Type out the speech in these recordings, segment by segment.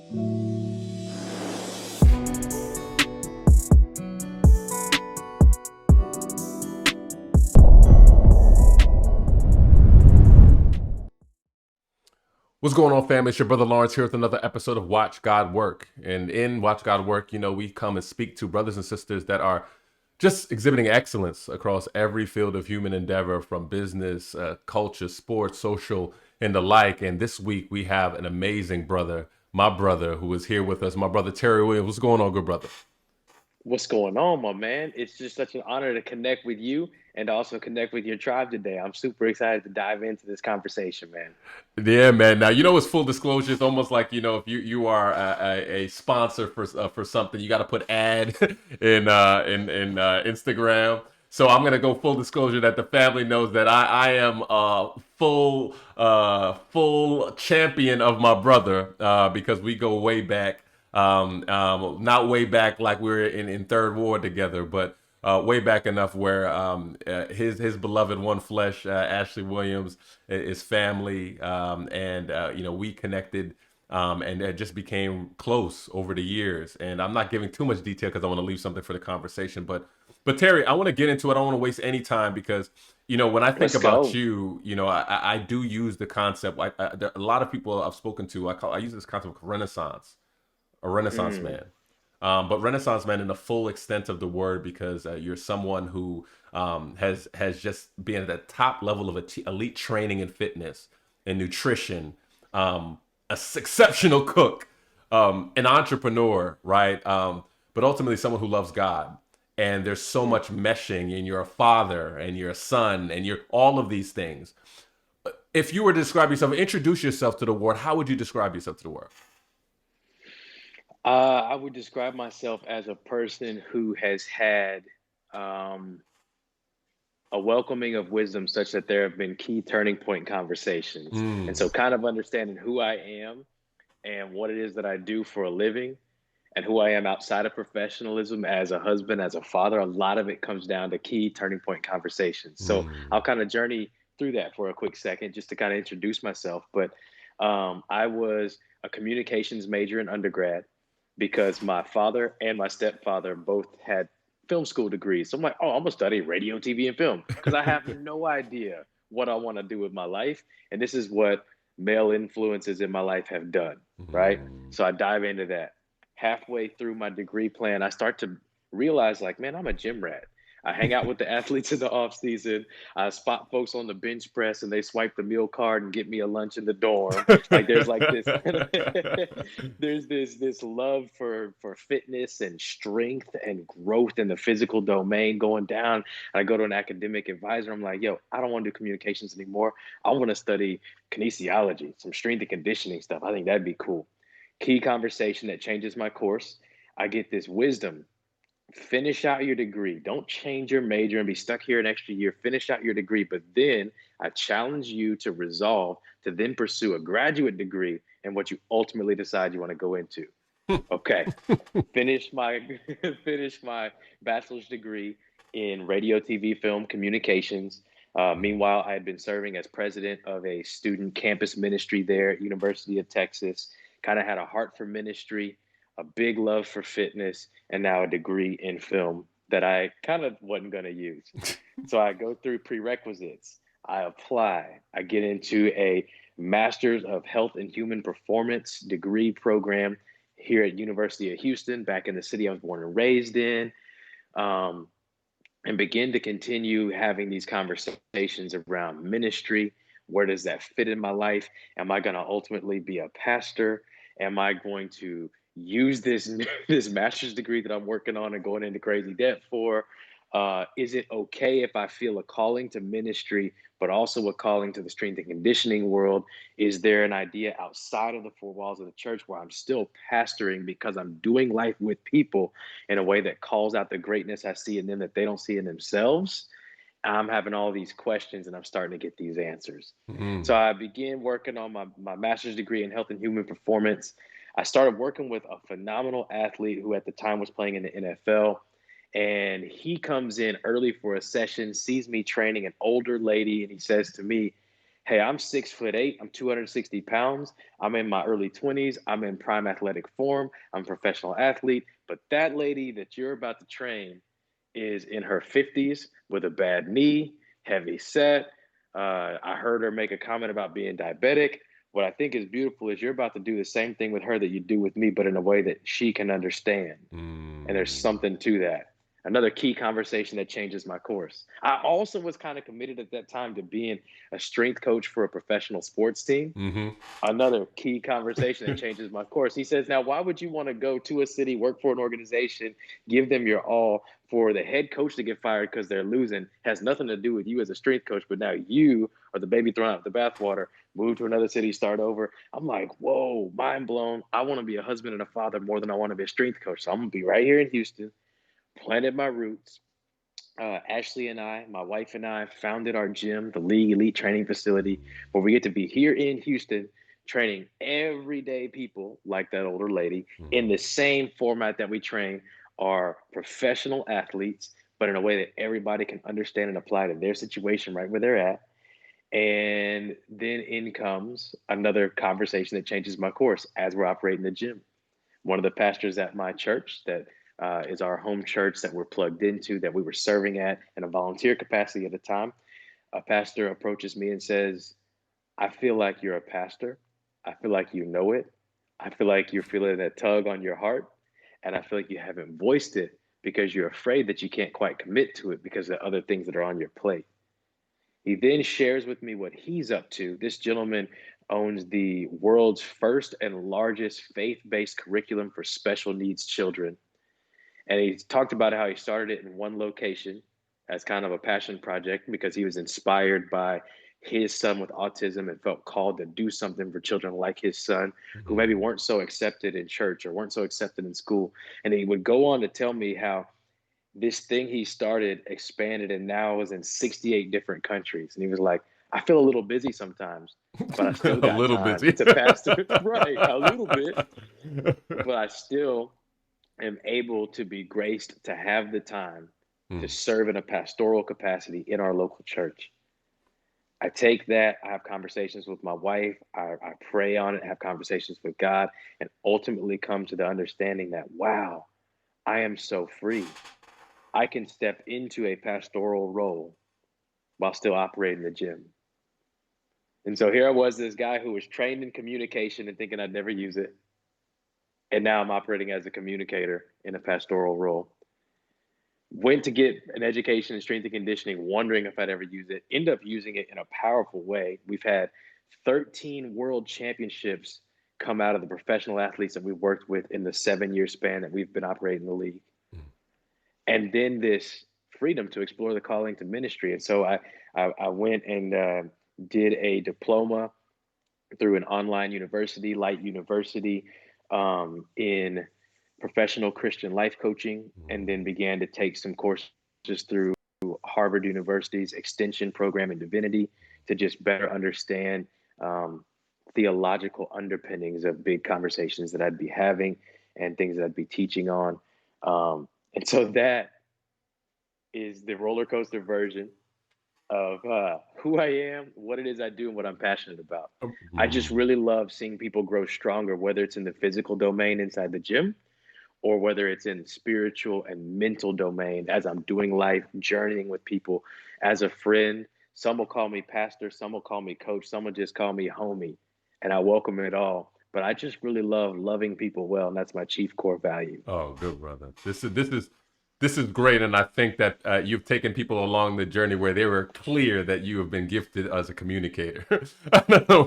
What's going on, family? It's your brother Lawrence here with another episode of Watch God Work. And in Watch God Work, we come and speak to brothers and sisters that are just exhibiting excellence across every field of human endeavor, from business, culture, sports, social, and the like. And this week we have an amazing brother, my brother, who is here with us, my brother Terry Williams. What's going on, good brother? What's going on, my man? It's just such an honor to connect with you and also connect with your tribe today. I'm super excited to dive into this conversation, man. Yeah, man. Now it's full disclosure. It's almost like if you are a sponsor for something, you got to put ad in Instagram. So I'm gonna go full disclosure that the family knows that I am full champion of my brother because we go way back. Not way back like we were in third ward together, but way back enough where his beloved one flesh, Ashley Williams, is family, and we connected, and it just became close over the years. And I'm not giving too much detail because I want to leave something for the conversation. But Terry, I want to get into it. I don't want to waste any time because when I think Let's about go. you, I do use the concept. There are a lot of people I've spoken to. I use this concept of Renaissance, a Renaissance Mm, man. But Renaissance man in the full extent of the word, because you're someone who has just been at the top level of elite training and fitness and nutrition, a exceptional cook, an entrepreneur, right? But ultimately someone who loves God. And there's so mm. much meshing, and you're a father, and you're a son, and you're all of these things. If you were to describe yourself, introduce yourself to the world, how would you describe yourself to the world? I would describe myself as a person who has had um, a welcoming of wisdom such that there have been key turning point conversations. And Mm, so, kind of understanding who I am and what it is that I do for a living and who I am outside of professionalism as a husband, as a father, a lot of it comes down to key turning point conversations. So mm, I'll kind of journey through that for a quick second just to kind of introduce myself. But I was a communications major in undergrad because my father and my stepfather both had film school degrees. So I'm like, oh, I'm gonna study radio, TV, and film because I have no idea what I want to do with my life. And this is what male influences in my life have done, right? mm. So I dive into that. Halfway through my degree plan, I start to realize, like, man, I'm a gym rat. I hang out with the athletes in the off season. I spot folks on the bench press and they swipe the meal card and get me a lunch in the dorm. Like there's like this there's this love for fitness and strength and growth in the physical domain going down. And I go to an academic advisor. I'm like, yo, I don't want to do communications anymore. I want to study kinesiology, some strength and conditioning stuff. I think that'd be cool. Key conversation that changes my course. I get this wisdom. Finish out your degree. Don't change your major and be stuck here an extra year. Finish out your degree. But then I challenge you to resolve to then pursue a graduate degree and what you ultimately decide you want to go into. Okay. Finish my finish my bachelor's degree in radio, TV, film communications. Meanwhile, I had been serving as president of a student campus ministry there at University of Texas. Kind of had a heart for ministry, a big love for fitness, and now a degree in film that I kind of wasn't going to use. So I go through prerequisites. I apply. I get into a Master's of Health and Human Performance degree program here at University of Houston, back in the city I was born and raised in, um, and begin to continue having these conversations around ministry. Where does that fit in my life? Am I going to ultimately be a pastor? Am I going to use this this master's degree that I'm working on and going into crazy debt for? Is it okay if I feel a calling to ministry, but also a calling to the strength and conditioning world? Is there an idea outside of the four walls of the church where I'm still pastoring because I'm doing life with people in a way that calls out the greatness I see in them that they don't see in themselves? I'm having all these questions and I'm starting to get these answers. So Mm. I began working on my master's degree in health and human performance. I started working with a phenomenal athlete who at the time was playing in the NFL. And he comes in early for a session, sees me training an older lady, and he says to me, Hey, I'm 6'8". I'm 260 pounds. I'm in my early 20s. I'm in prime athletic form. I'm a professional athlete. But that lady that you're about to train is in her 50s with a bad knee, heavy set. I heard her make a comment about being diabetic. What I think is beautiful is you're about to do the same thing with her that you do with me, but in a way that she can understand. And there's Mm, something to that. Another key conversation that changes my course. I also was kind of committed at that time to being a strength coach for a professional sports team. mm-hmm. Another key conversation that changes my course. He says, now, why would you want to go to a city, work for an organization, give them your all for the head coach to get fired because they're losing? Has nothing to do with you as a strength coach, but now you are the baby thrown out of the bathwater, move to another city, start over. I'm like, whoa, mind blown. I want to be a husband and a father more than I want to be a strength coach. So I'm going to be right here in Houston, planted my roots. Ashley and I, my wife and I, founded our gym, the League Elite Training Facility, where we get to be here in Houston, training everyday people like that older lady in the same format that we train our professional athletes, but in a way that everybody can understand and apply to their situation right where they're at. And then in comes another conversation that changes my course as we're operating the gym. One of the pastors at my church that is our home church that we're plugged into, that we were serving at in a volunteer capacity at the time. A pastor approaches me and says, I feel like you're a pastor. I feel like you know it. I feel like you're feeling that tug on your heart. And I feel like you haven't voiced it because you're afraid that you can't quite commit to it because of the other things that are on your plate. He then shares with me what he's up to. This gentleman owns the world's first and largest faith based curriculum for special needs children. And he talked about how he started it in one location as kind of a passion project because he was inspired by his son with autism and felt called to do something for children like his son who Mm-hmm. maybe weren't so accepted in church or weren't so accepted in school. And he would go on to tell me how this thing he started expanded and now is in 68 different countries. And he was like, I feel a little busy sometimes, but I still A got little time busy. to pastor. Right, a little bit, but I still am able to be graced to have the time to Mm. serve in a pastoral capacity in our local church. I take that, I have conversations with my wife, I pray on it, have conversations with God, and ultimately come to the understanding that, wow, I am so free. I can step into a pastoral role while still operating the gym. And so here I was, this guy who was trained in communication and thinking I'd never use it. And now I'm operating as a communicator in a pastoral role. Went to get an education in strength and conditioning, wondering if I'd ever use it. End up using it in a powerful way. We've had 13 world championships come out of the professional athletes that we've worked with in the 7 year span that we've been operating the league. And then this freedom to explore the calling to ministry. And so I went and did a diploma through an online university, Light University, in professional Christian life coaching, and then began to take some courses through Harvard University's extension program in divinity to just better understand theological underpinnings of big conversations that I'd be having and things that I'd be teaching on. And so that is the roller coaster version of who I am, what it is I do, and what I'm passionate about. I just Mm. really love seeing people grow stronger, whether it's in the physical domain inside the gym or whether it's in spiritual and mental domain as I'm doing life, journeying with people as a friend. Some will call me pastor, some will call me coach, some will just call me homie, and I welcome it all. But I just really love loving people well, and that's my chief core value. Oh, good brother. This is great, and I think that you've taken people along the journey where they were clear that you have been gifted as a communicator.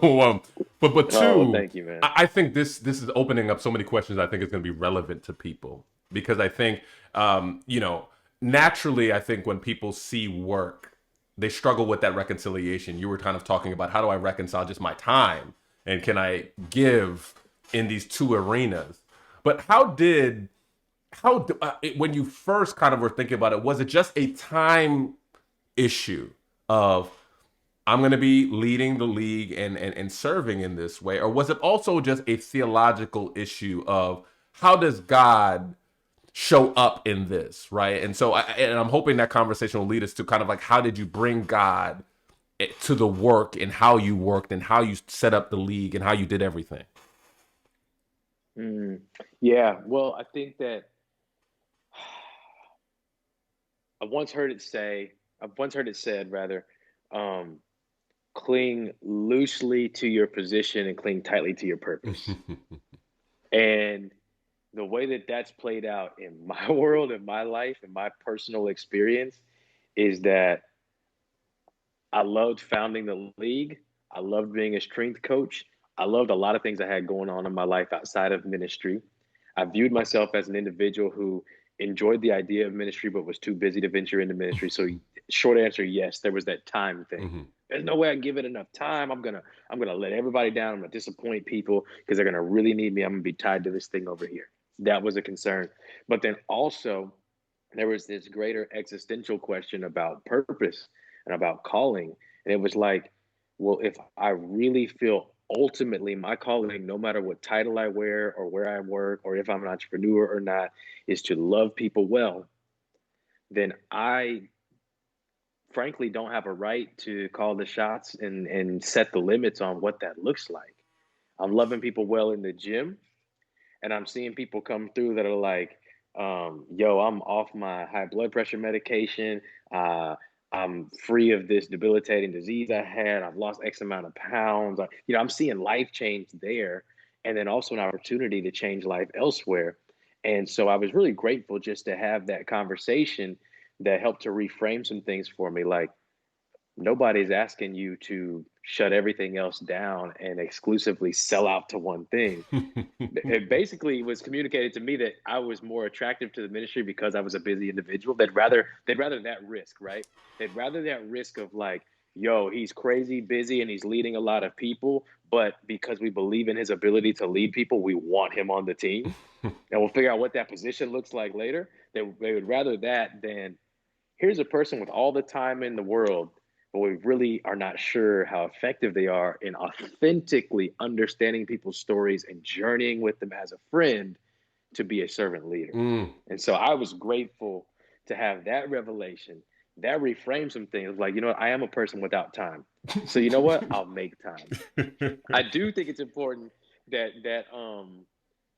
One, but Oh, two, thank you, man. I think this is opening up so many questions. I think it's going to be relevant to people because I think naturally, I think when people see work, they struggle with that reconciliation. You were kind of talking about how do I reconcile just my time and can I give in these two arenas. But when you first kind of were thinking about it, was it just a time issue of I'm going to be leading the league and serving in this way, or was it also just a theological issue of how does God show up in this, right? And so, and I'm hoping that conversation will lead us to kind of like how did you bring God to the work and how you worked and how you set up the league and how you did everything? Mm. Yeah, well, I think that I've once heard it say, I've once heard it said rather, um, cling loosely to your position and cling tightly to your purpose. And the way that that's played out in my world, in my life, in my personal experience is that I loved founding the league. I loved being a strength coach. I loved a lot of things I had going on in my life outside of ministry. I viewed myself as an individual who enjoyed the idea of ministry but was too busy to venture into ministry. So short answer, yes, there was that time thing. Mhm. There's no way I can give it enough time. I'm gonna let everybody down. I'm gonna disappoint people because they're gonna really need me. I'm gonna be tied to this thing over here. That was a concern. But then also there was this greater existential question about purpose and about calling. And it was like, well, if I really feel ultimately my calling, no matter what title I wear or where I work or if I'm an entrepreneur or not, is to love people well, then I frankly don't have a right to call the shots and set the limits on what that looks like. I'm loving people well in the gym, and I'm seeing people come through that are like, yo, I'm off my high blood pressure medication. Uh, I'm free of this debilitating disease I had. I've lost X amount of pounds. I'm seeing life change there, and then also an opportunity to change life elsewhere. And so I was really grateful just to have that conversation that helped to reframe some things for me. Like, nobody's asking you to shut everything else down and exclusively sell out to one thing. It basically was communicated to me that I was more attractive to the ministry because I was a busy individual. They'd rather that risk, right? They'd rather that risk of like, yo, he's crazy busy and he's leading a lot of people, but because we believe in his ability to lead people, we want him on the team. And we'll figure out what that position looks like later. They would rather that than here's a person with all the time in the world, but we really are not sure how effective they are in authentically understanding people's stories and journeying with them as a friend to be a servant leader. Mm. And so I was grateful to have that revelation that reframed some things. Like, I am a person without time. So you know what? I'll make time. I do think it's important that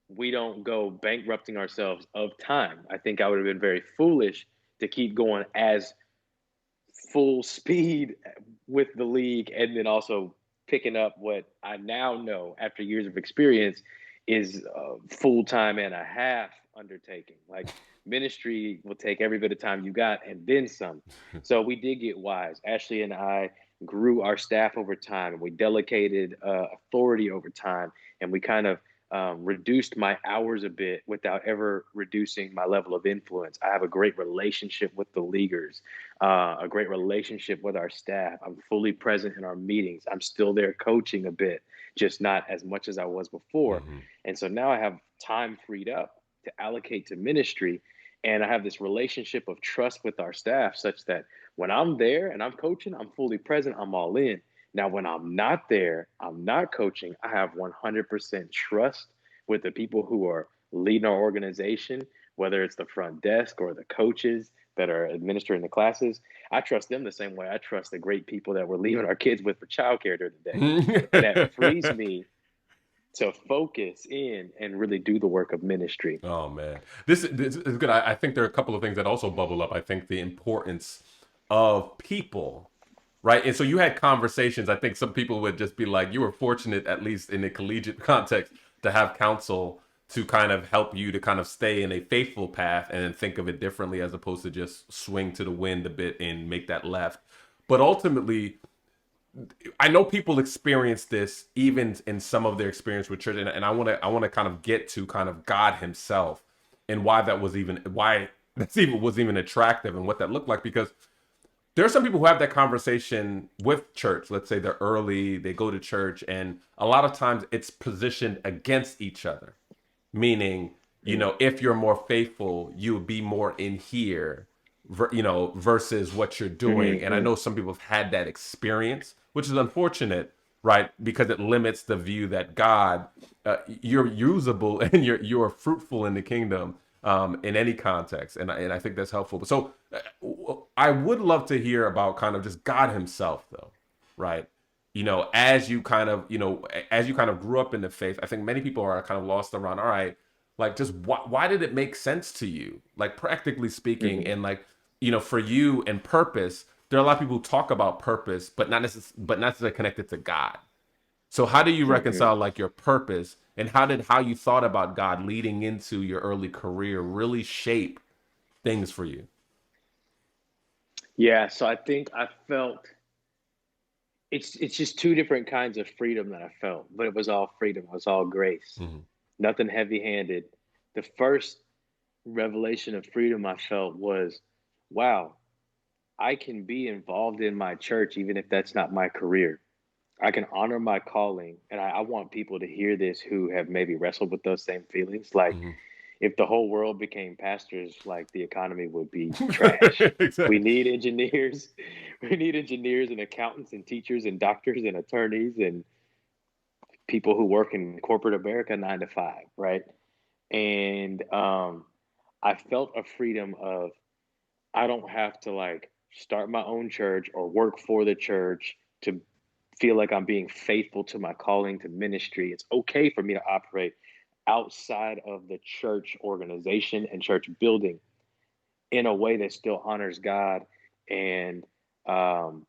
we don't go bankrupting ourselves of time. I think I would have been very foolish to keep going as full speed with the league and then also picking up what I now know after years of experience is a full time and a half undertaking. Like, ministry will take every bit of time you got and then some. So we did get wise. Ashley and I grew our staff over time and we delegated authority over time and we kind of reduced my hours a bit without ever reducing my level of influence. I have a great relationship with the leaguers, a great relationship with our staff. I'm fully present in our meetings. I'm still there coaching a bit, just not as much as I was before. Mhm. And so now I have time freed up to allocate to ministry. And I have this relationship of trust with our staff such that when I'm there and I'm coaching, I'm fully present, I'm all in. Now, when I'm not there, I'm not coaching, I have 100% trust with the people who are leading our organization, whether it's the front desk or the coaches that are administering the classes. I trust them the same way I trust the great people that we're leaving our kids with for childcare during the day. And that frees me to focus in and really do the work of ministry. Oh man, this is good. I think there are a couple of things that also bubble up. I think the importance of people, right? And so you had conversations. I think some people would just be like, you were fortunate, at least in a collegiate context, to have counsel to kind of help you to kind of stay in a faithful path and then think of it differently as opposed to just swing to the wind a bit and make that left. But ultimately, I know people experience this even in some of their experience with church, and I want to kind of get to kind of God Himself and why that's even was even attractive and what that looked like, because there are some people who have that conversation with church. Let's say they're early, they go to church, and a lot of times it's positioned against each other, meaning, Mm, if you're more faithful, you'll be more in here, versus what you're doing. And I mm-hmm, know some people have had that experience, which is unfortunate, right? Because it limits the view that God, you're usable and you're fruitful in the kingdom, in any context. And I think that's helpful. So I would love to hear about kind of just God Himself, though. right? As you kind of, as you kind of grew up in the faith, I think many people are kind of lost around, all right, like just why did it make sense to you? Like practically speaking, Hmm. and like, for you and purpose, there are a lot of people who talk about purpose, but not necessarily connected to God. So how do you Hmm. reconcile like your purpose and how you thought about God leading into your early career really shape things for you? Yeah, so I think I felt it's just two different kinds of freedom that I felt, but it was all freedom. It was all grace. Hmm. Nothing heavy-handed. The first revelation of freedom I felt was, wow, I can be involved in my church even if that's not my career. I can honor my calling, and I want people to hear this who have maybe wrestled with those same feelings. Like, Hmm. if the whole world became pastors, like the economy would be trash. We Exactly. need engineers. We need engineers and accountants and teachers and doctors and attorneys and people who work in corporate America 9 to 5, right? And I felt a freedom of I don't have to like start my own church or work for the church to feel like I'm being faithful to my calling to ministry. It's okay for me to operate outside of the church organization and church building in a way that still honors God and um,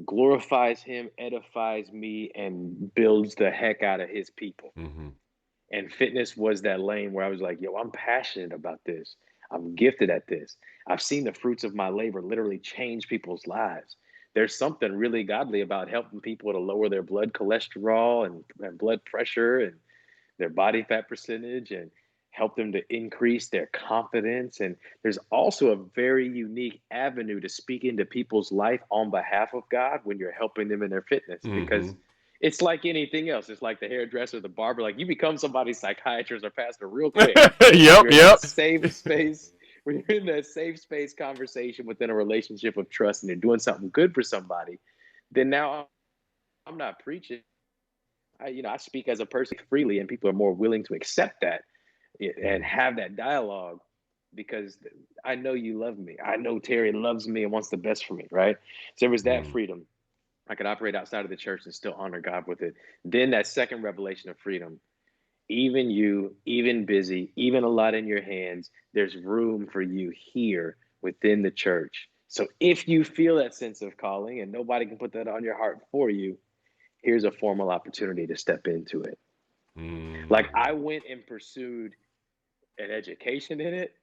glorifies Him, edifies me, and builds the heck out of His people. Hmm. And fitness was that lane where I was like, yo, I'm passionate about this. I'm gifted at this. I've seen the fruits of my labor literally change people's lives. There's something really godly about helping people to lower their blood cholesterol and blood pressure and their body fat percentage and help them to increase their confidence. And there's also a very unique avenue to speak into people's life on behalf of God when you're helping them in their fitness, because Hmm. it's like anything else. It's like the hairdresser, the barber, like you become somebody's psychiatrist or pastor real quick when Yep, you're in that yep. safe space. When you're in that safe space conversation within a relationship of trust and you're doing something good for somebody, then now I'm not preaching. I speak as a person freely, and people are more willing to accept that and Mm, have that dialogue because I know you love me. I know Terry loves me and wants the best for me, right? So there was that mm, freedom. I could operate outside of the church and still honor God with it. Then that second revelation of freedom, even you, even busy, even a lot in your hands, there's room for you here within the church. So if you feel that sense of calling and nobody can put that on your heart for you, here's a formal opportunity to step into it. Like I mm, went and pursued an education in it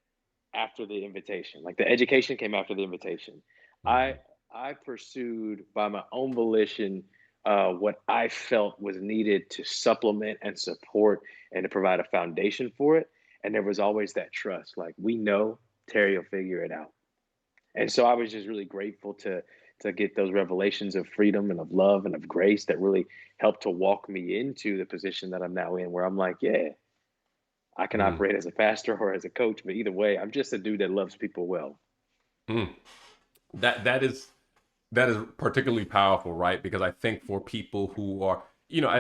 after the invitation. Like the education came after the invitation. I mm, I pursued by my own volition what I felt was needed to supplement and support and to provide a foundation for it. And there was always that trust. Like we know Terry will figure it out. And so I was just really grateful to get those revelations of freedom and of love and of grace that really helped to walk me into the position that I'm now in, where I'm like, yeah, I can mm, operate as a pastor or as a coach, but either way, I'm just a dude that loves people well. mm. That is particularly powerful, right? Because I think for people who are,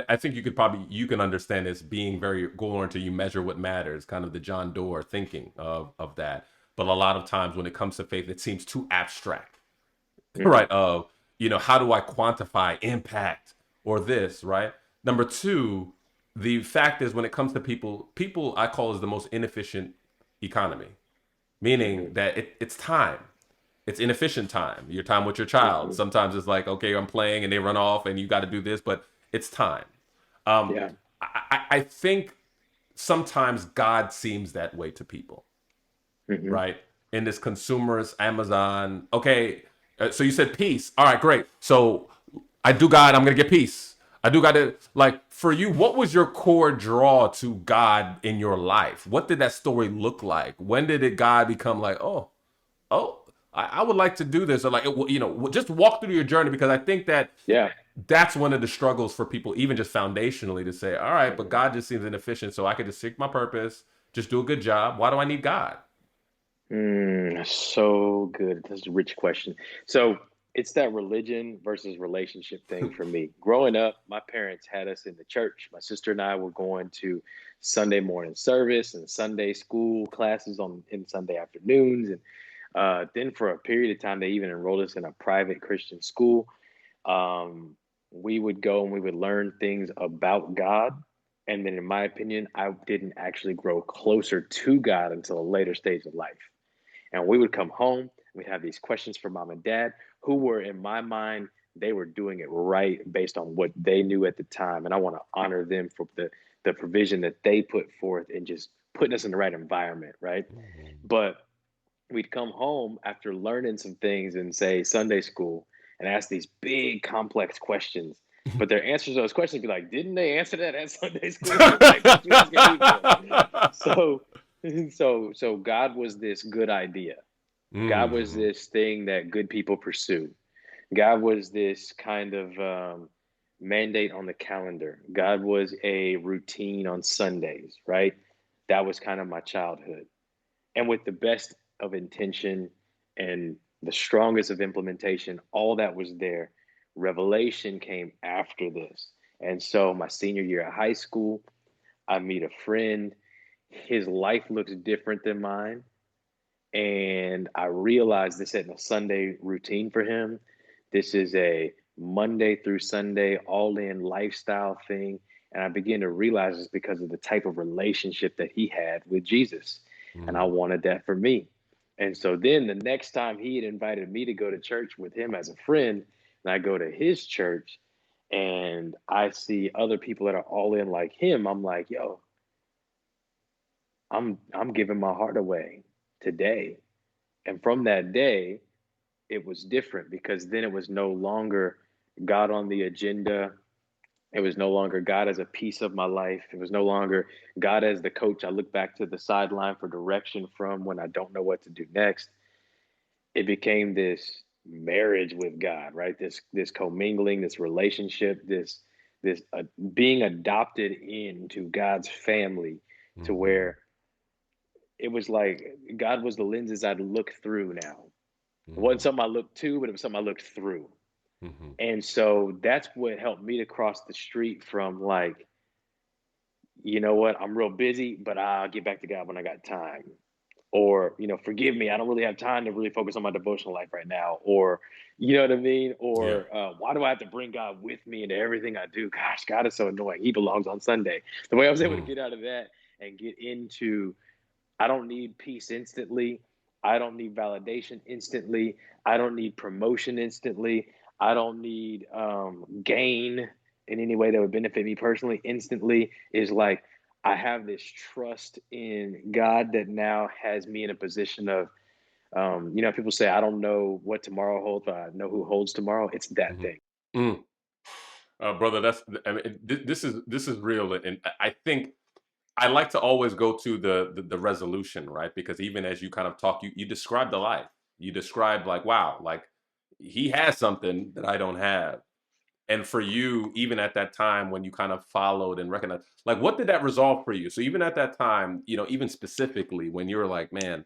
I think you can understand this being very going to you measure what matters, kind of the John Doerr thinking of that. But a lot of times when it comes to faith, it seems too abstract, Mm-hmm. right? Of, how do I quantify impact or this, right? Number two, the fact is when it comes to people I call is the most inefficient economy, meaning Mm-hmm. that it's time. It's inefficient time. Your time with your child. Mm-hmm. Sometimes it's like, okay, I'm playing and they run off and you got to do this, but it's time. Um, Yeah. I think sometimes God seems that way to people, Mm-hmm. right? In this consumerist Amazon. Okay, so you said peace. All right, great. So I do God, I'm gonna get peace. I do got to like for you. What was your core draw to God in your life? What did that story look like? When did it God become like, oh, I would like to do this, or like just walk through your journey because I think that Yeah. that's one of the struggles for people, even just foundationally, to say, all right, but Mm-hmm. God just seems inefficient, so I could just seek my purpose, just do a good job. Why do I need God? So good. That's a rich question. So it's that religion versus relationship thing for me. Growing up, my parents had us in the church. My sister and I were going to Sunday morning service and Sunday school classes on in Sunday afternoons. And then for a period of time, they even enrolled us in a private Christian school. Um, we would go and we would learn things about God. And then, in my opinion, I didn't actually grow closer to God until a later stage of life. And we would come home, we'd have these questions for mom and dad, who were, in my mind, they were doing it right based on what they knew at the time. And I want to honor them for the provision that they put forth and just putting us in the right environment, right? Mhm. But we'd come home after learning some things in, say, Sunday school and ask these big, complex questions. But their answers to those questions would be like, didn't they answer that at Sunday school? Like, what you asking me for? So, so God was this good idea. God was Mm. this thing that good people pursue. God was this kind of mandate on the calendar. God was a routine on Sundays, right? That was kind of my childhood. And with the best of intention and the strongest of implementation, all that was there. Revelation came after this. And so, my senior year of high school, I meet a friend. His life looks different than mine. And I realized this isn't a Sunday routine for him. This is a Monday through Sunday, all in lifestyle thing. And I began to realize it's because of the type of relationship that he had with Jesus. And I Mm. wanted that for me. And so then the next time he had invited me to go to church with him as a friend, and I go to his church and I see other people that are all in like him, I'm like, yo, I'm giving my heart away today. And from that day, it was different because then it was no longer God on the agenda. It was no longer God as a piece of my life. It was no longer God as the coach I look back to the sideline for direction from when I don't know what to do next. It became this marriage with God, right? This commingling, this relationship, this being adopted into God's family, to Mhm. where it was like God was the lenses I'd look through now. It wasn't Mhm. something I looked to, but it was something I looked through. Mhm. And so that's what helped me to cross the street from like, you know what, I'm real busy, but I'll get back to God when I got time. Or, forgive me, I don't really have time to really focus on my devotional life right now. Or, you know what I mean? Yeah. Or why do I have to bring God with me into everything I do? Gosh, God is so annoying. He belongs on Sunday. The way I was able to Mm. get out of that and get into I don't need peace instantly. I don't need validation instantly. I don't need promotion instantly. I don't need gain in any way that would benefit me personally instantly. Is like I have this trust in God that now has me in a position of, people say, I don't know what tomorrow holds, but I know who holds tomorrow. It's that Mhm. thing. Mm. Brother, that's I mean, this is real, and I think I like to always go to the resolution, right? Because even as you kind of talk, you describe the life. You describe like, wow, like he has something that I don't have. And for you, even at that time when you kind of followed and recognized, like, what did that resolve for you? So even at that time, even specifically when you were like, man,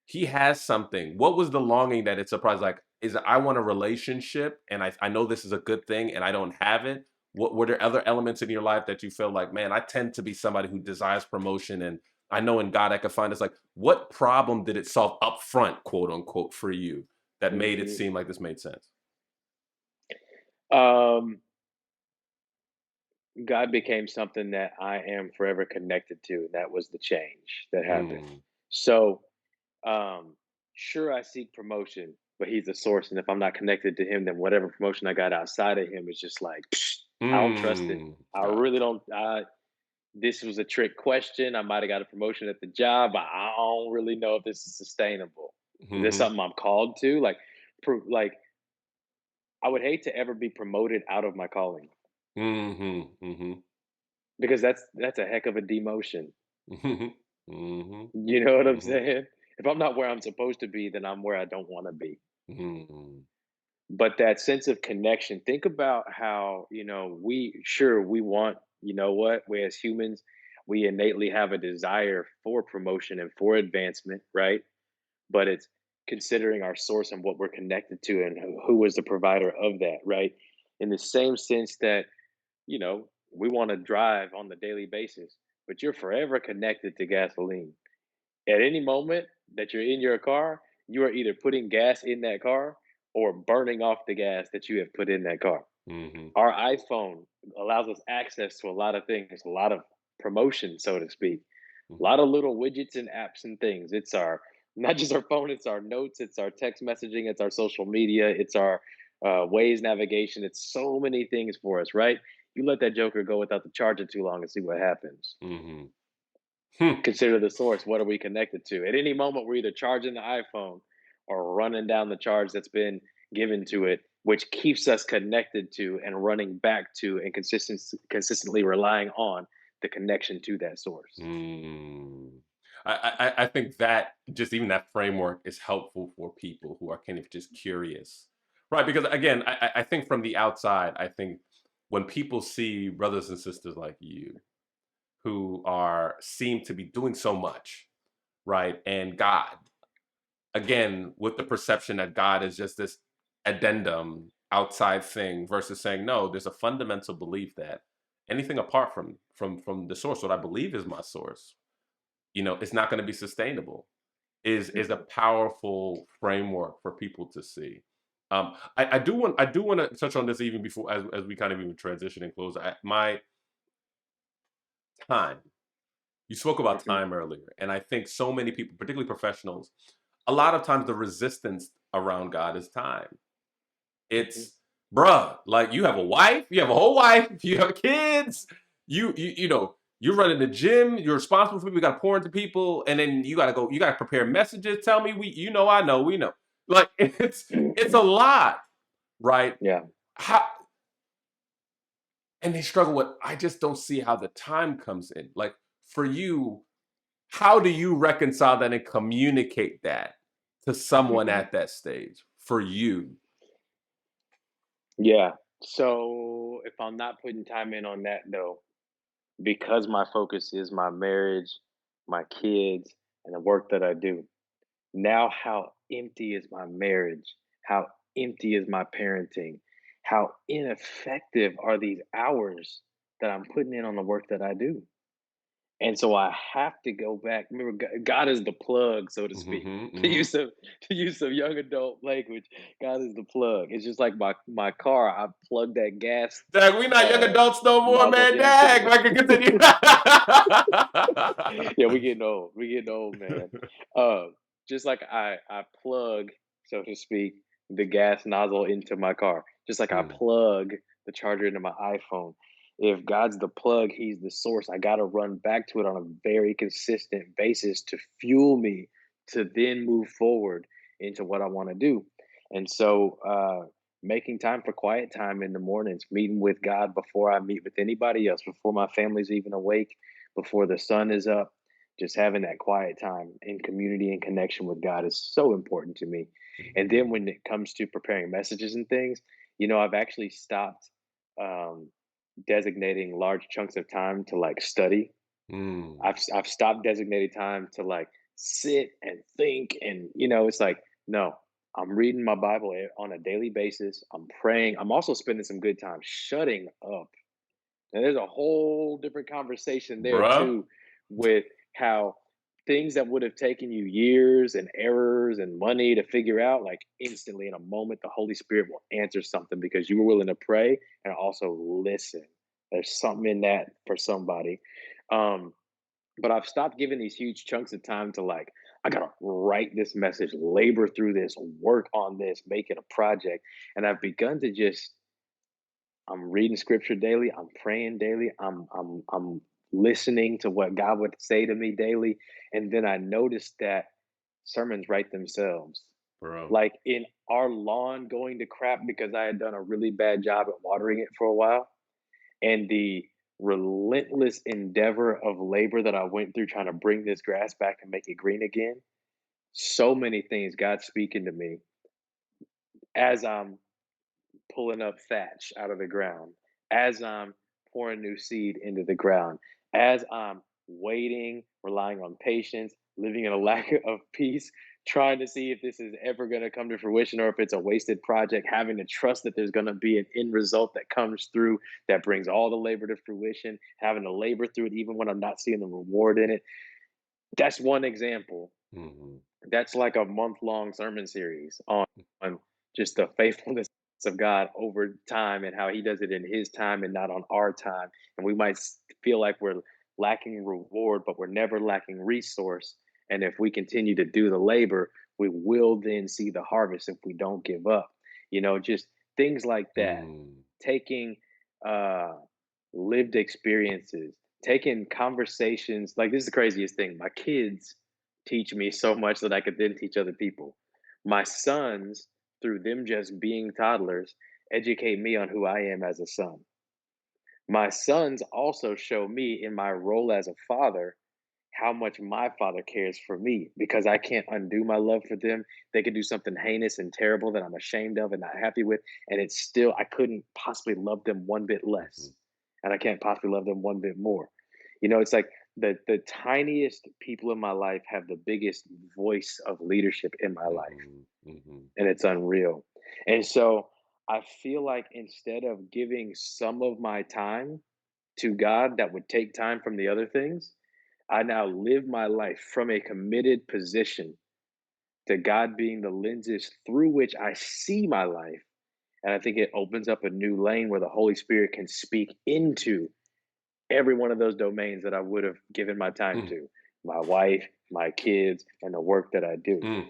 he has something. What was the longing that it surprised? Like, is I want a relationship and I know this is a good thing and I don't have it. What were there other elements in your life that you feel like, man, I tend to be somebody who desires promotion and I know in God I could find this. Like, what problem did it solve up front, quote unquote, for you that made it Hmm. seem like this made sense? Um, God became something that I am forever connected to, and that was the change that happened. Mm. So, um, sure, I seek promotion, but He's the source, and if I'm not connected to Him, then whatever promotion I got outside of Him is just like I don't trust it. Mm. I really Gotcha. don't. This was a trick question. I might have got a promotion at the job, but I don't really know if this is sustainable. Is this Mhm. something I'm called to? Like I would hate to ever be promoted out of my calling Mhm. Mhm. because that's a heck of a demotion. Mhm. Mhm. You know what I'm Mhm. saying? If I'm not where I'm supposed to be, then I'm where I don't want to be. Mhm. But that sense of connection, think about how, we want, we as humans, we innately have a desire for promotion and for advancement, right? But it's considering our source and what we're connected to and who is the provider of that, right? In the same sense that, we want to drive on the daily basis, but you're forever connected to gasoline. At any moment that you're in your car, you are either putting gas in that car or burning off the gas that you have put in that car. Mhm. Our iPhone allows us access to a lot of things, a lot of promotion, so to speak, a Mhm. lot of little widgets and apps and things. It's our not just our phone, it's our notes, it's our text messaging, it's our social media, it's our Waze navigation. It's so many things for us, right? You let that joker go without the charger too long and see what happens. Mhm. Hmm. Consider the source. What are we connected to? At any moment, we're either charging the iPhone or running down the charge that's been given to it, which keeps us connected to and running back to and consistently relying on the connection to that source. Mm. I think that just even that framework is helpful for people who are kind of just curious, right? Because again, I think from the outside, I think when people see brothers and sisters like you who are seem to be doing so much, right? And God, again, with the perception that God is just this addendum outside thing versus saying, no, there's a fundamental belief that anything apart from the source, what I believe is my source, it's not going to be sustainable, is a Mhm. powerful framework for people to see. I do want to touch on this even before as we kind of even transition and close. My time. You spoke about Mhm. time earlier, and I think so many people, particularly professionals, a lot of times the resistance around God is time. Mhm. It's bruh, like you have a wife, you have a whole wife, you have kids, you're running the gym, you're responsible for people, you gotta pour into people, and then you gotta prepare messages. Tell me I know, we know. Like it's a lot, right? Yeah. How and they struggle with I just don't see how the time comes in. Like for you, how do you reconcile that and communicate that to someone Mhm. at that stage for you? Yeah. So if I'm not putting time in on that though, because my focus is my marriage, my kids, and the work that I do, now how empty is my marriage? How empty is my parenting? How ineffective are these hours that I'm putting in on the work that I do? And so I have to go back. Remember, God is the plug, so to speak. Mhm, To mhm. use of to use of young adult language, God is the plug. It's just like my car. I plug that gas Dag, we not young uh, adults no more, nozzle man. into Dag, the. I can continue. Yeah, we getting old. We getting old, man. Uh, just like I plug, so to speak, the gas nozzle into my car. Just like I Mm, plug the charger into my iPhone. If God's the plug, He's the source. I got to run back to it on a very consistent basis to fuel me to then move forward into what I want to do. And so, making time for quiet time in the mornings, meeting with God before I meet with anybody else, before my family's even awake, before the sun is up, just having that quiet time in community and connection with God is so important to me. And then mhm. when it comes to preparing messages and things, I've actually stopped um, designating large chunks of time to like study. Mm, I've stopped designating time to like sit and think, and it's like no, I'm reading my Bible on a daily basis. I'm praying. I'm also spending some good time shutting up, and there's a whole different conversation there bruh. too, with how things that would have taken you years and errors and money to figure out, like instantly in a moment, the Holy Spirit will answer something because you were willing to pray and also listen. There's something in that for somebody. Um, but I've stopped giving these huge chunks of time to like, I gotta write this message, labor through this, work on this, make it a project. And I've begun to just I'm reading scripture daily. I'm praying daily. I'm listening to what God would say to me daily. And then I noticed that sermons write themselves. Bro. Like in our lawn going to crap because I had done a really bad job at watering it for a while. And the relentless endeavor of labor that I went through trying to bring this grass back and make it green again. So many things God speaking to me as I'm pulling up thatch out of the ground, as I'm pouring new seed into the ground, as I'm waiting, relying on patience, living in a lack of peace, trying to see if this is ever going to come to fruition or if it's a wasted project, having to trust that there's going to be an end result that comes through that brings all the labor to fruition, having to labor through it even when I'm not seeing the reward in it. That's one example. Mhm. That's like a month long sermon series on just the faithfulness of God over time and how he does it in his time and not on our time. And we might feel like we're lacking reward, but we're never lacking resource. And if we continue to do the labor, we will then see the harvest if we don't give up. Just things like that. Mm, Taking uh, lived experiences, taking conversations. Like, this is the craziest thing. My kids teach me so much that I could then teach other people. My sons, through them just being toddlers, educate me on who I am as a son. My sons also show me in my role as a father how much my father cares for me because I can't undo my love for them. They could do something heinous and terrible that I'm ashamed of and not happy with, and it's still, I couldn't possibly love them one bit less. mhm, And I can't possibly love them one bit more. It's like the tiniest people in my life have the biggest voice of leadership in my life, mhm, mhm, and it's unreal. And so I feel like instead of giving some of my time to God that would take time from the other things, I now live my life from a committed position to God being the lenses through which I see my life. And I think it opens up a new lane where the Holy Spirit can speak into every one of those domains that I would have given my time mm, to, my wife, my kids, and the work that I do. mm.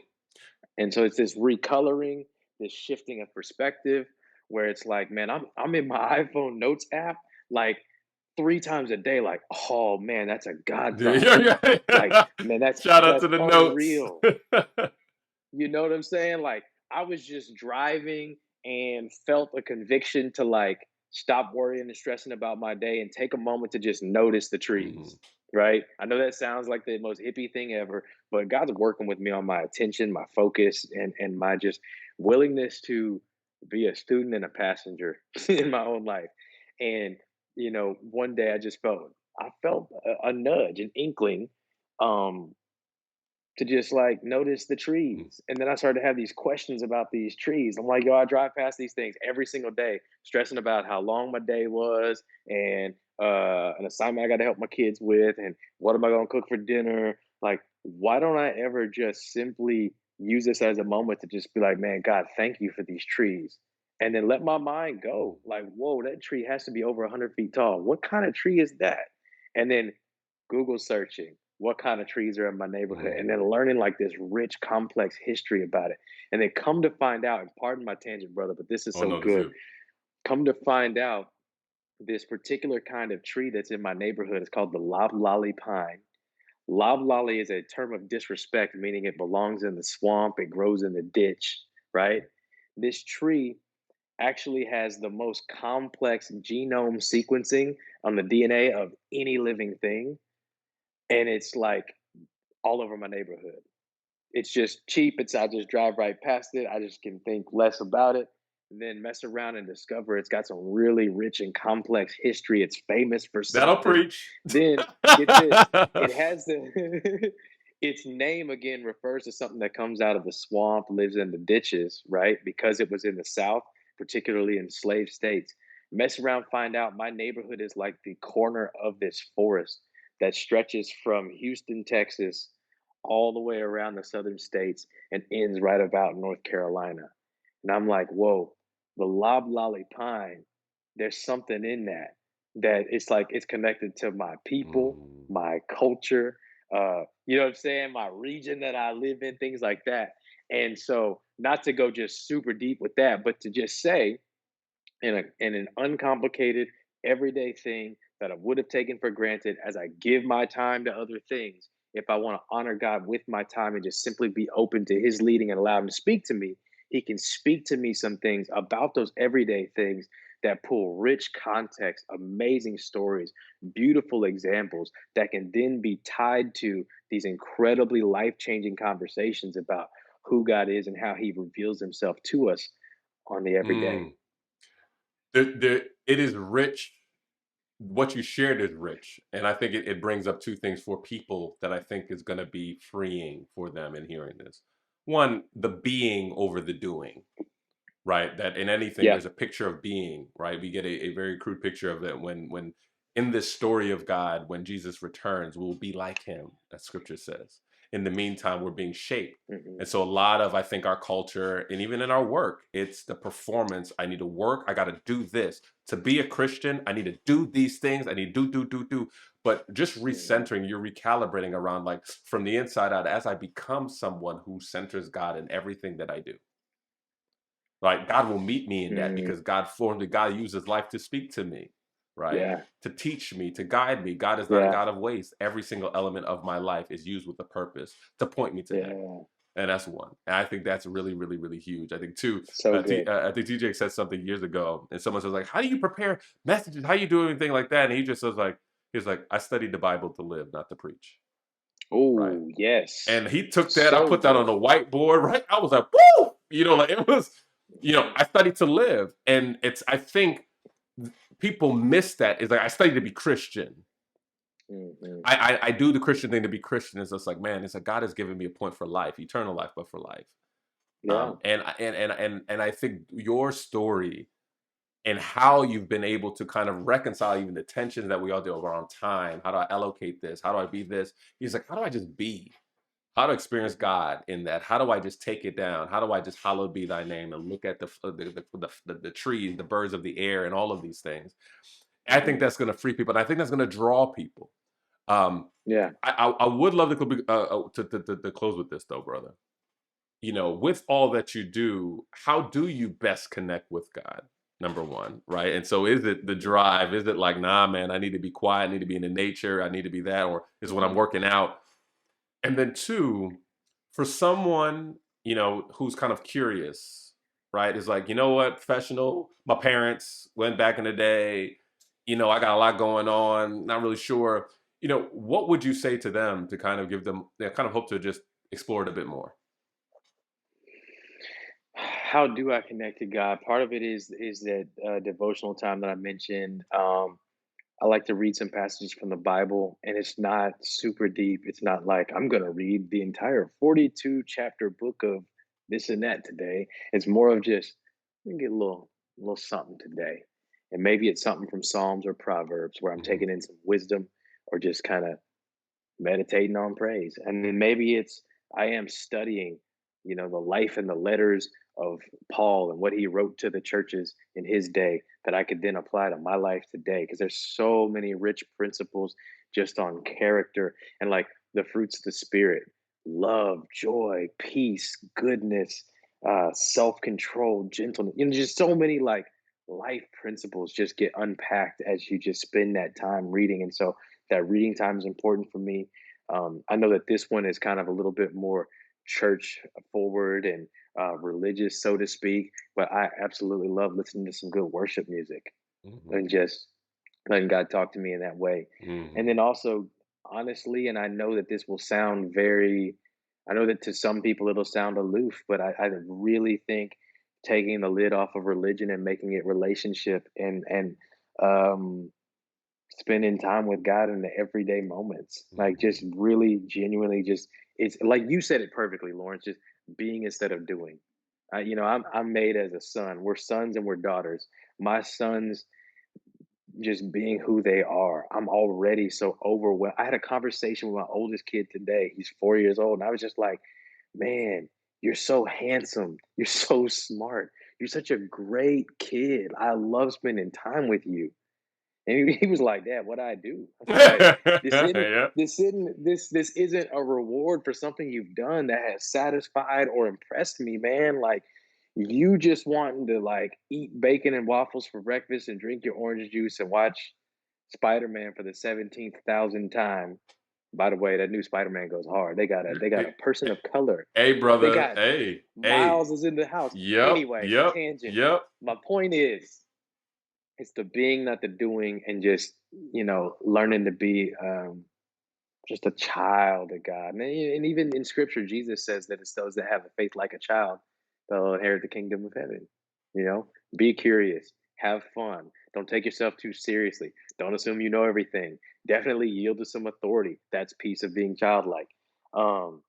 And so it's this recoloring, this shifting of perspective where it's like, man, I'm in my iPhone notes app like 3 times a day, like, oh man, that's a God thought. Yeah, Like, yeah. man, that's Shout out that's to the notes. unreal. You know what I'm saying? Like, I was just driving and felt a conviction to like stop worrying and stressing about my day and take a moment to just notice the Mhm. trees. Right? I know that sounds like the most hippie thing ever, but God's working with me on my attention, my focus, and my just willingness to be a student and a passenger in my own life. And one day I felt a nudge, an inkling, um, to just like notice the Mm. trees. And then I started to have these questions about these trees. I'm like, yo, I drive past these things every single day, stressing about how long my day was and an assignment I got to help my kids with and what am I going to cook for dinner? Like, why don't I ever just simply use this as a moment to just be like, man, God, thank you for these trees. And then let my mind go. Like, whoa, that tree has to be over 100 feet tall. What kind of tree is that? And then Google searching what kind of trees are in my neighborhood and Mhm. then learning like this rich, complex history about it. And then come to find out, and pardon my tangent, brother, but this is Oh so no, this good. is Come to find out, this particular kind of tree that's in my neighborhood is called the loblolly pine. Loblolly is a term of disrespect, meaning it belongs in the swamp, it grows in the ditch, right? This tree actually has the most complex genome sequencing on the DNA of any living thing. And it's like all over my neighborhood. It's just cheap. I just drive right past it. I just can think less about it. And then mess around and discover it's got some really rich and complex history. It's famous for that'll something. preach. Then get this. It has the its name again refers to something that comes out of the swamp, lives in the ditches, right? Because it was in the South, particularly in slave states. Mess around, find out my neighborhood is like the corner of this forest that stretches from Houston, Texas, all the way around the southern states and ends right about North Carolina. And I'm like, whoa, the loblolly pine, there's something in that it's like it's connected to my people, Mm. my culture, you know what I'm saying, my region that I live in, things like that. And so, not to go just super deep with that, but to just say, in an uncomplicated, everyday thing that I would have taken for granted as I give my time to other things. If I want to honor God with my time and just simply be open to His leading and allow Him to speak to me, He can speak to me some things about those everyday things that pull rich context, amazing stories, beautiful examples that can then be tied to these incredibly life changing conversations about who God is and how He reveals Himself to us on the everyday. Mm. It is rich. What you shared is rich, and I think it brings up two things for people that I think is going to be freeing for them in hearing this. One, the being over the doing, right? That in anything, Yeah. there's a picture of being, right? We get a very crude picture of it when in this story of God, when Jesus returns, we'll be like Him, as Scripture says. in the meantime, we're being shaped. Hmm. And so a lot of, I think, our culture and even in our work, it's the performance. I need to work. I got to do this. To be a Christian, I need to do these things. I need to do. But just Hmm. recentering, you're recalibrating around like from the inside out as I become someone who centers God in everything that I do. Right? God will meet me in that Hmm. because God formed me. God uses life to speak to me, right? Yeah. To teach me, to guide me. God is not a Yeah. God of waste. Every single element of my life is used with a purpose to point me to Him. Yeah. And that's one. And I think that's really, really, really huge. I think two. So good. I think TJ said something years ago, and someone says like, "How do you prepare messages? How do you do anything like that?" And he just says like, "He's like, I studied the Bible to live, not to preach." Right? Oh, yes. And he took that. I So put that on good. the whiteboard. Right? I was like, "Woo!" Like it was. I studied to live, and it's. I think people miss that. Is like I studied to be Christian. Hmm. I do the Christian thing to be Christian. It's just like, man, it's like God has given me a point for life, eternal life, but for life. Yeah. And I think your story and how you've been able to kind of reconcile even the tensions that we all do around time. How do I allocate this? How do I be this? He's like, how do I just be? How to experience Hmm. God in that? How do I just take it down? How do I just hallowed be Thy name and look at the trees, the birds of the air, and all of these things? I think Hmm. that's going to free people, and I think that's going to draw people. Um, Yeah. I would love to close with this though, brother. With all that you do, how do you best connect with God? Number one, right? And so is it the drive? Is it like, nah, man, I need to be quiet, I need to be in the nature, I need to be that, or is when I'm Hmm. working out? And then two, for someone, who's kind of curious, right? Is like, you know what, professional, my parents went back in the day, I got a lot going on, not really sure. What would you say to them to kind of give them, kind of hope to just explore it a bit more? How do I connect to God? Part of it is that devotional time that I mentioned. I like to read some passages from the Bible, and it's not super deep. It's not like I'm going to read the entire 42 chapter book of this and that today. It's more of just let me get a little something today, and maybe it's something from Psalms or Proverbs where I'm Mhm. taking in some wisdom or just kind of meditating on praise. And then maybe it's I am studying, the life and the letters of Paul and what he wrote to the churches in his day that I could then apply to my life today. Because there's so many rich principles just on character and like the fruits of the spirit, love, joy, peace, goodness, self-control, gentleness, just so many like life principles just get unpacked as you just spend that time reading. And so that reading time is important for me. I know that this one is kind of a little bit more church forward and religious, so to speak, but I absolutely love listening to some good worship music Mhm. and just letting God talk to me in that way. And Mhm. then also, honestly, and I know that this will sound very, I know that to some people it'll sound aloof, but I really think taking the lid off of religion and making it relationship and um, spending time with God in the everyday moments. Like Mhm. just really genuinely just it's like you said it perfectly, Lawrence, just being instead of doing. I'm made as a son. We're sons and we're daughters. My sons just being who they are. I'm already so overwhelmed. I had a conversation with my oldest kid today. He's 4 years old and I was just like, "Man, you're so handsome. You're so smart. You're such a great kid. I love spending time with you." And he was like, "Dad, what I do?" I was like, "This isn't Yeah. this isn't a reward for something you've done that has satisfied or impressed me, man. Like you just wanting to like eat bacon and waffles for breakfast and drink your orange juice and watch Spider-Man for the 17th thousand time. By the way, that new Spider-Man goes hard. They got a person of color. Hey, They brother. got Hey. Miles is in the house. Yep. Anyway, Yep. tangent. Yep. My point is it's the being, not the doing, and just learning to be just a child of God. And even in Scripture, Jesus says that it's those that have a faith like a child that'll inherit the kingdom of heaven. Be curious, have fun, don't take yourself too seriously, don't assume you know everything. Definitely yield to some authority. That's piece of being childlike. Um,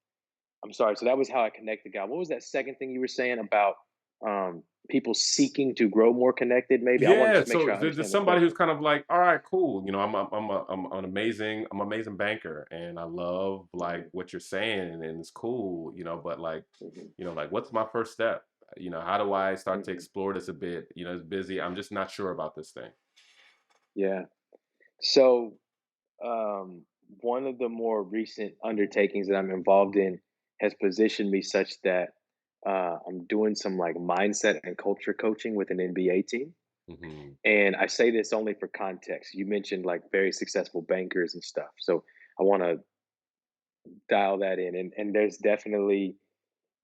I'm sorry. So that was how I connect to God. What was that second thing you were saying about? people seeking to grow more connected, maybe? I want to Yeah, just make so sure I there's understand the somebody who's question. kind of like, all right, cool. You know, I'm an amazing banker, and I love like Mhm, what you're saying, and it's cool. You know, but like, mhm, like what's my first step? You know, how do I start to mhm. explore this a bit? You know, it's busy. I'm just not sure about this thing. Yeah. So, um, one of the more recent undertakings that I'm involved in has positioned me such that I'm doing some like mindset and culture coaching with an NBA team. Hmm. And I say this only for context. You mentioned like very successful bankers and stuff. So I want to dial that in. And there's definitely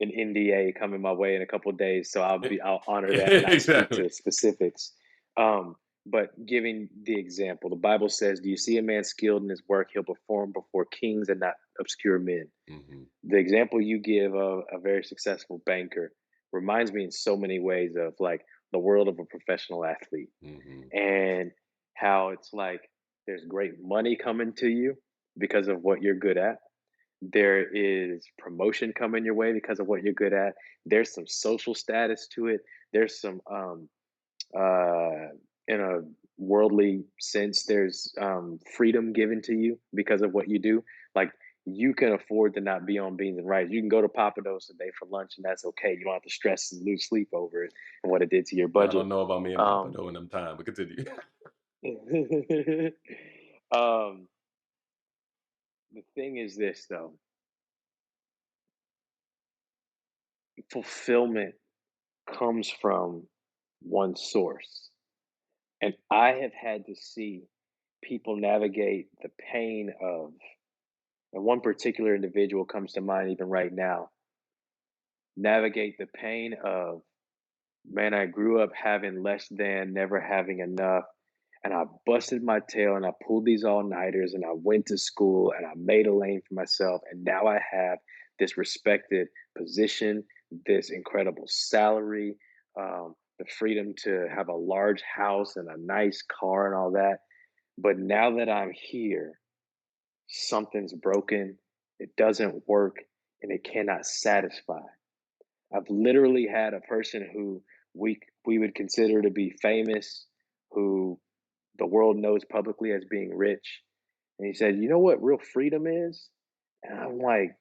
an NDA coming my way in a couple of days, so I'll honor that and not speak Exactly. to specifics. Um, but giving the example, the Bible says, "Do you see a man skilled in his work? He'll perform before kings and not obscure men." Hmm. The example you give of a very successful banker reminds me in so many ways of like the world of a professional athlete Hmm. and how it's like there's great money coming to you because of what you're good at. There is promotion coming your way because of what you're good at. There's some social status to it. There's some uh in a worldly sense, there's freedom given to you because of what you do. Like you can afford to not be on beans and rice. You can go to Papados today for lunch and that's okay. You don't have to stress and lose sleep over it and what it did to your I budget. don't know about me and Papa Um doing them time, but continue. um the thing is this though, fulfillment comes from one source. And I have had to see people navigate the pain of, and one particular individual comes to mind even right now, navigate the pain of, man, I grew up having less than, never having enough. And I busted my tail and I pulled these all nighters and I went to school and I made a lane for myself. And now I have this respected position, this incredible salary, the freedom to have a large house and a nice car and all that. But now that I'm here, something's broken, it doesn't work, and it cannot satisfy. I've literally had a person who we would consider to be famous, who the world knows publicly as being rich. And he said, "You know what real freedom is?" And I'm like,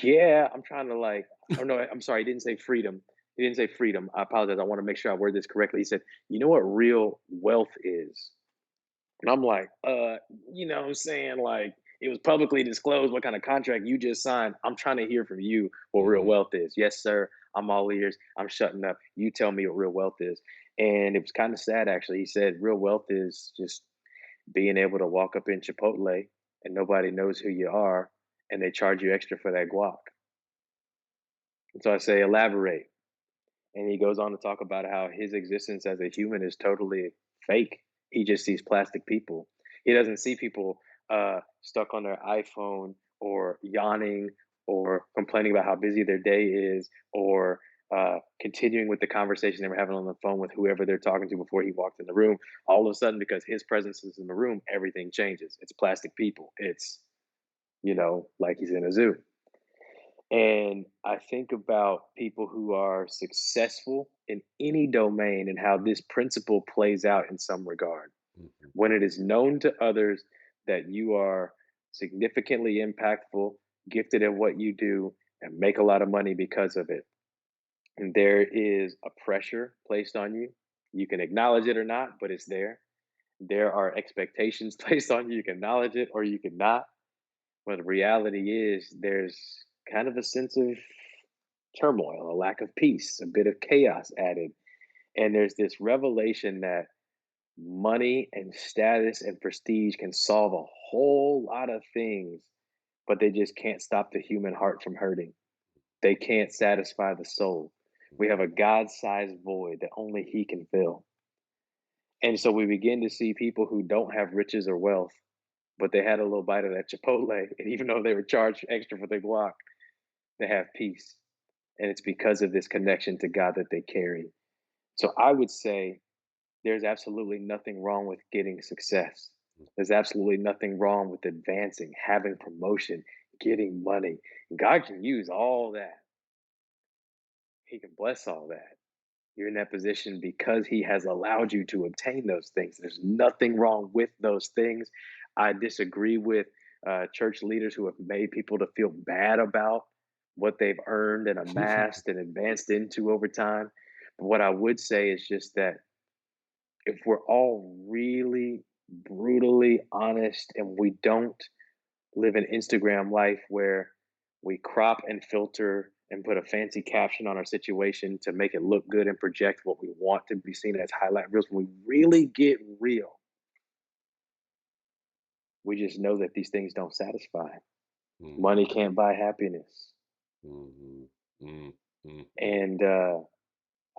"Yeah." I'm trying to like, oh no, I'm sorry. He didn't say freedom. He didn't say freedom. I apologize. I want to make sure I word this correctly. He said, "You know what real wealth is?" And I'm like, you know what I'm saying? Like, it was publicly disclosed what kind of contract you just signed. I'm trying to hear from you what real Hmm. wealth is. Yes, sir. I'm all ears. I'm shutting up. You tell me what real wealth is. And it was kind of sad, actually. He said, real wealth is just being able to walk up in Chipotle and nobody knows who you are and they charge you extra for that guac. And so I say, elaborate. And he goes on to talk about how his existence as a human is totally fake. He just sees plastic people. He doesn't see people stuck on their iPhone or yawning or complaining about how busy their day is or continuing with the conversation they were having on the phone with whoever they're talking to before he walked in the room. All of a sudden, because his presence is in the room, everything changes. It's plastic people. It's, like he's in a zoo. And I think about people who are successful in any domain and how this principle plays out in some regard. Hmm. When it is known to others that you are significantly impactful, gifted at what you do, and make a lot of money because of it, and there is a pressure placed on you, you can acknowledge it or not, but it's there. There are expectations placed on you. You can acknowledge it or you can not. But the reality is, there's kind of a sense of turmoil, a lack of peace, a bit of chaos added. And there's this revelation that money and status and prestige can solve a whole lot of things, but they just can't stop the human heart from hurting. They can't satisfy the soul. We have a God sized void that only He can fill. And so we begin to see people who don't have riches or wealth, but they had a little bite of that Chipotle. And even though they were charged extra for their guac, they have peace. And it's because of this connection to God that they carry. So I would say there's absolutely nothing wrong with getting success. There's absolutely nothing wrong with advancing, having promotion, getting money. God can use all that. He can bless all that. You're in that position because he has allowed you to obtain those things. There's nothing wrong with those things. I disagree with church leaders who have made people to feel bad about what they've earned and amassed and advanced into over time. But what I would say is just that if we're all really brutally honest and we don't live an Instagram life where we crop and filter and put a fancy caption on our situation to make it look good and project what we want to be seen as highlight reels. When we really get real, we just know that these things don't satisfy. Money Mhm, can't buy happiness. mhm, mm, mm, mm. And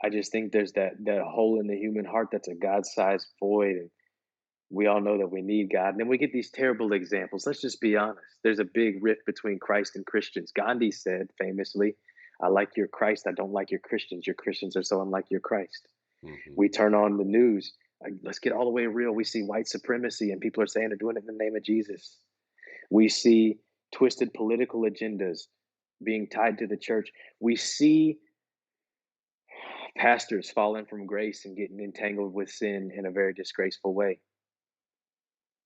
I just think there's that hole in the human heart that's a God-sized void. And we all know that we need God. And then we get these terrible examples. Let's just be honest. There's a big rift between Christ and Christians. Gandhi said famously, I like your Christ. I don't like your Christians. Your Christians are so unlike your Christ. We Mhm, turn on the news. Let's get all the way real. We see white supremacy, and people are saying they're doing it in the name of Jesus. We see twisted political agendas being tied to the church. We see pastors falling from grace and getting entangled with sin in a very disgraceful way.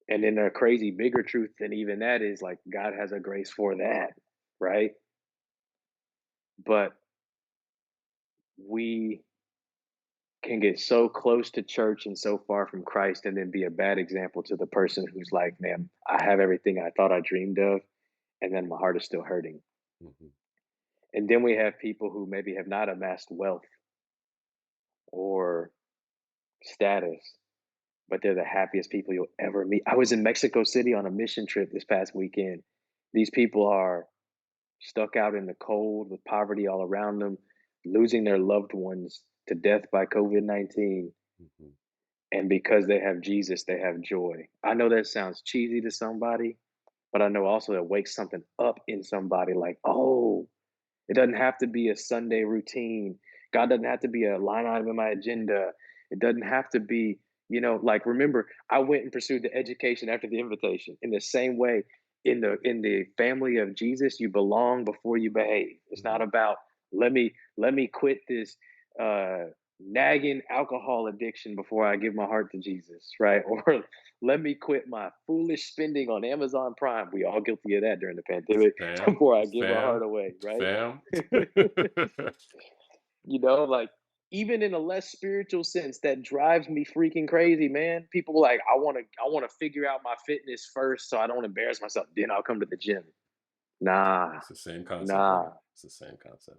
And then a crazy bigger truth than even that is like God has a grace for that, right? But we can get so close to church and so far from Christ and then be a bad example to the person who's like, man, I have everything I thought I dreamed of, and then my heart is still hurting. mhm, And then we have people who maybe have not amassed wealth or status, but they're the happiest people you'll ever meet. I was in Mexico City on a mission trip this past weekend. These people are stuck out in the cold with poverty all around them, losing their loved ones to death by COVID-19. mhm. And because they have Jesus, they have joy. I know that sounds cheesy to somebody, but I know also it wakes something up in somebody like, oh, it doesn't have to be a Sunday routine. God doesn't have to be a line item in my agenda. It doesn't have to be, like remember, I went and pursued the education after the invitation. In the same way, in the family of Jesus, you belong before you behave. It's not Mhm. about let me quit this uh nagging alcohol addiction before I give my heart to Jesus, right? Or let me quit my foolish spending on Amazon Prime. We all guilty of that during the pandemic Fam, before I give our heart fam, away, right? fam. Like even in a less spiritual sense, that drives me freaking crazy, man. People like, I want to figure out my fitness first so I don't embarrass myself. Then I'll come to the gym. Nah, It's the same concept, nah. brother. It's the same concept.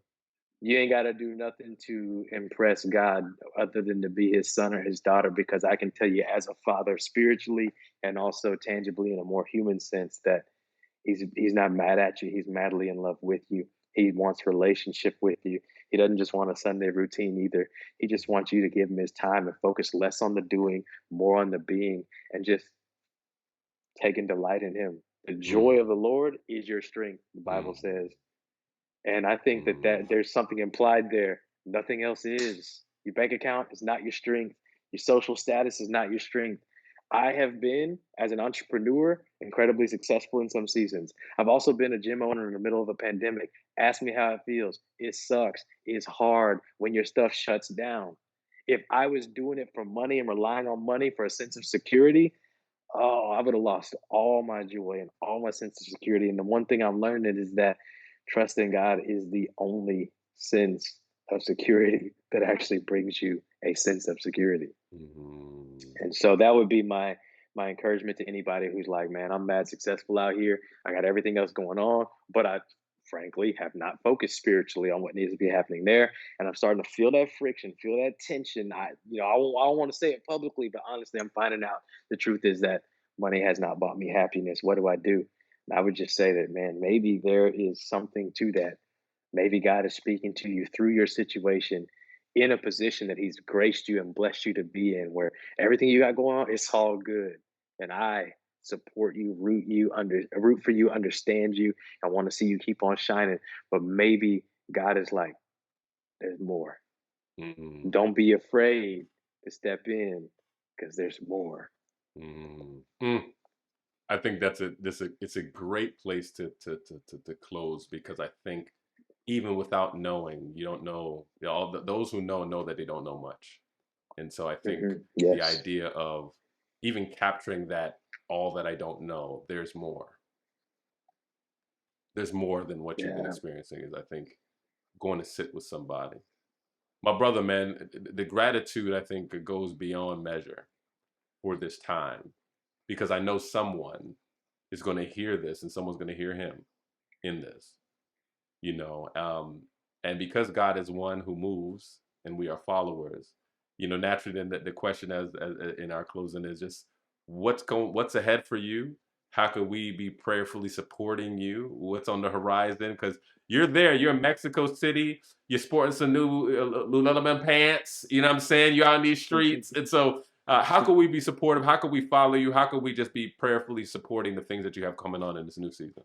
You ain't got to do nothing to impress God other than to be his son or his daughter, because I can tell you as a father, spiritually and also tangibly in a more human sense, that he's not mad at you. He's madly in love with you. He wants relationship with you. He doesn't just want a Sunday routine either. He just wants you to give him his time and focus less on the doing, more on the being, and just taking delight in him. The joy of Mm, the Lord is your strength, the Bible mm, says. And I think that mm, there's something implied there. Nothing else is. Your bank account is not your strength. Your social status is not your strength. I have been, as an entrepreneur, incredibly successful in some seasons. I've also been a gym owner in the middle of a pandemic. Ask me how it feels. It sucks. It's hard when your stuff shuts down. If I was doing it for money and relying on money for a sense of security, oh, I would have lost all my joy and all my sense of security. And the one thing I'm learning is that trusting God is the only sense of security that actually brings you a sense of security. mm, And so that would be my encouragement to anybody who's like, man, I'm mad successful out here. I got everything else going on, but I frankly have not focused spiritually on what needs to be happening there. And I'm starting to feel that friction, feel that tension. I don't want to say it publicly, but honestly, I'm finding out the truth is that money has not bought me happiness. What do I do? And I would just say that, man, maybe there is something to that. Maybe God is speaking to you through your situation in a position that He's graced you and blessed you to be in, where everything you got going on, it's all good. And I support you, root for you, understand you. I want to see you keep on shining. But maybe God is like, there's more. mm, Don't be afraid to step in because there's more. mm. I think that's a it's a great place to close because I think even without knowing, you don't know, those who know that they don't know much. And so I think the Yes. idea of even capturing that, all that I don't know, there's more than what you've been Yeah. experiencing, is I think going to sit with somebody. My brother, man, the gratitude I think goes beyond measure for this time, because I know someone is going to hear this and someone's going to hear him in this, you know. And because God is one who moves and we are followers, naturally then the question as in our closing is just what's ahead for you. How could we be prayerfully supporting you? What's on the horizon? Because you're in Mexico City, you're sporting some new Lululemon pants, you know what I'm saying? You're out in these streets. And so how could we be supportive? How could we follow you? How could we just be prayerfully supporting the things that you have coming on in this new season?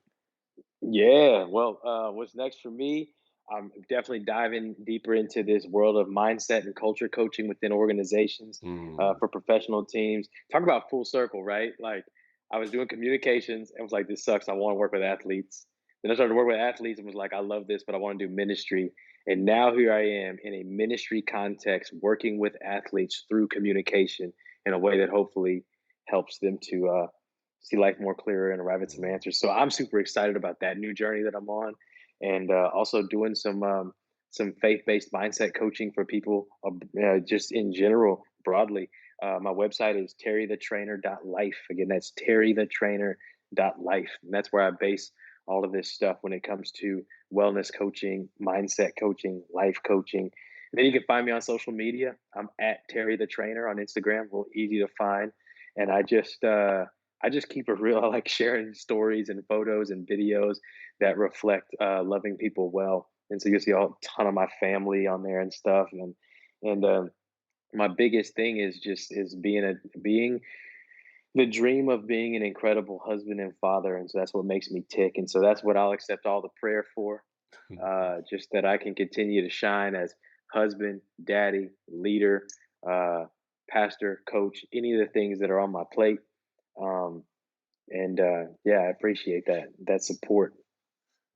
Yeah, well, what's next for me? I'm definitely diving deeper into this world of mindset and culture coaching within organizations Mm. for professional teams. Talk about full circle, right? Like, I was doing communications and was like, this sucks. I want to work with athletes. Then I started to work with athletes and was like, I love this, but I want to do ministry. And now here I am in a ministry context, working with athletes through communication in a way that hopefully helps them to see life more clearer and arrive at some Mm. answers. So I'm super excited about that new journey that I'm on, and also doing some faith-based mindset coaching for people, just in general, broadly. My website is terrythetrainer.life. Again, that's terrythetrainer.life, and that's where I base all of this stuff when it comes to wellness coaching, mindset coaching, life coaching. And then you can find me on social media. I'm at Terry the Trainer on Instagram, real easy to find. And I just keep it real. I like sharing stories and photos and videos that reflect loving people well. And so you'll see a ton of my family on there and stuff. And my biggest thing is just is being the dream of being an incredible husband and father. And so that's what makes me tick. And so that's what I'll accept all the prayer for. Just that I can continue to shine as husband, daddy, leader, uh, pastor, coach, any of the things that are on my plate. Um, and yeah, I appreciate that support.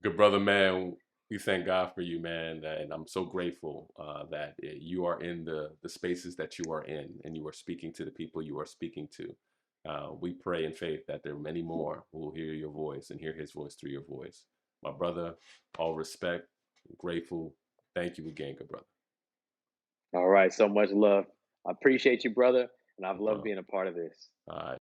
Good brother, man. We thank God for you, man, and I'm so grateful that you are in the spaces that you are in, and you are speaking to the people you are speaking to. We pray in faith that there are many more who will hear your voice and hear His voice through your voice. My brother, all respect, grateful. Thank you again, good brother. All right, so much love. I appreciate you, brother, and I've No loved problem. being a part of this. All right.